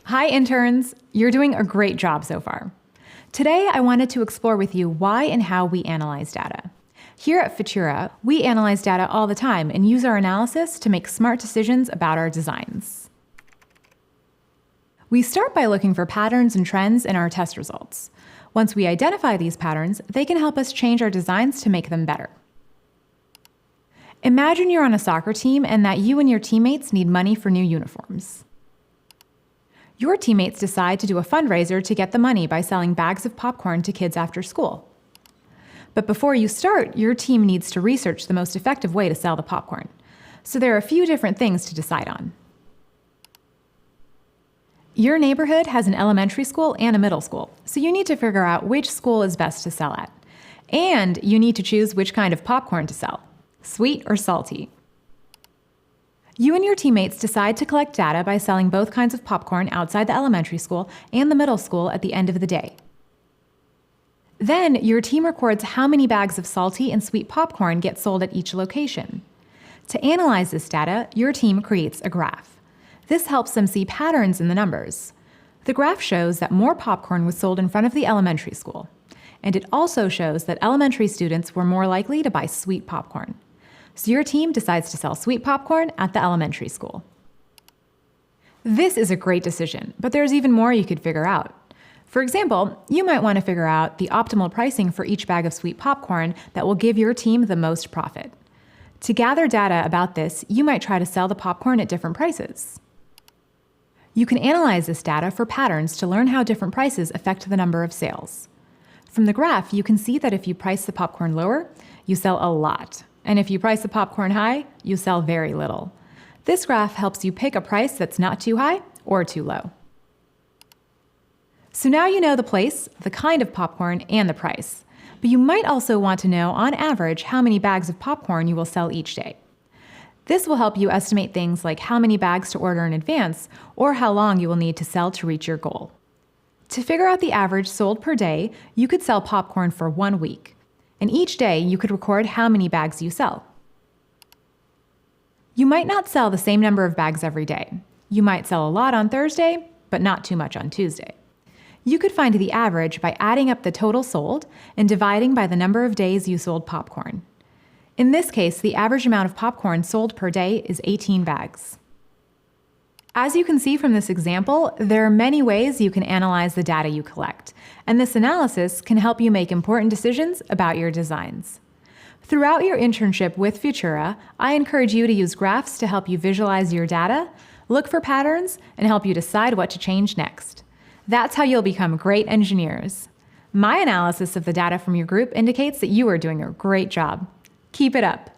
Hi, interns. You're doing a great job so far. Today, I wanted to explore with you why and how we analyze data. Here at Futura, we analyze data all the time and use our analysis to make smart decisions about our designs. We start by looking for patterns and trends in our test results. Once we identify these patterns, they can help us change our designs to make them better. Imagine you're on a soccer team and that you and your teammates need money for new uniforms. Your teammates decide to do a fundraiser to get the money by selling bags of popcorn to kids after school. But before you start, your team needs to research the most effective way to sell the popcorn. So there are a few different things to decide on. Your neighborhood has an elementary school and a middle school, so you need to figure out which school is best to sell at. And you need to choose which kind of popcorn to sell, sweet or salty. You and your teammates decide to collect data by selling both kinds of popcorn outside the elementary school and the middle school at the end of the day. Then, your team records how many bags of salty and sweet popcorn get sold at each location. To analyze this data, your team creates a graph. This helps them see patterns in the numbers. The graph shows that more popcorn was sold in front of the elementary school. And it also shows that elementary students were more likely to buy sweet popcorn. So your team decides to sell sweet popcorn at the elementary school. This is a great decision, but there's even more you could figure out. For example, you might want to figure out the optimal pricing for each bag of sweet popcorn that will give your team the most profit. To gather data about this, you might try to sell the popcorn at different prices. You can analyze this data for patterns to learn how different prices affect the number of sales. From the graph, you can see that if you price the popcorn lower, you sell a lot. And if you price the popcorn high, you sell very little. This graph helps you pick a price that's not too high or too low. So now you know the place, the kind of popcorn, and the price. But you might also want to know, on average, how many bags of popcorn you will sell each day. This will help you estimate things like how many bags to order in advance or how long you will need to sell to reach your goal. To figure out the average sold per day, you could sell popcorn for 1 week. And each day, you could record how many bags you sell. You might not sell the same number of bags every day. You might sell a lot on Thursday, but not too much on Tuesday. You could find the average by adding up the total sold and dividing by the number of days you sold popcorn. In this case, the average amount of popcorn sold per day is 18 bags. As you can see from this example, there are many ways you can analyze the data you collect, and this analysis can help you make important decisions about your designs. Throughout your internship with Futura, I encourage you to use graphs to help you visualize your data, look for patterns, and help you decide what to change next. That's how you'll become great engineers. My analysis of the data from your group indicates that you are doing a great job. Keep it up.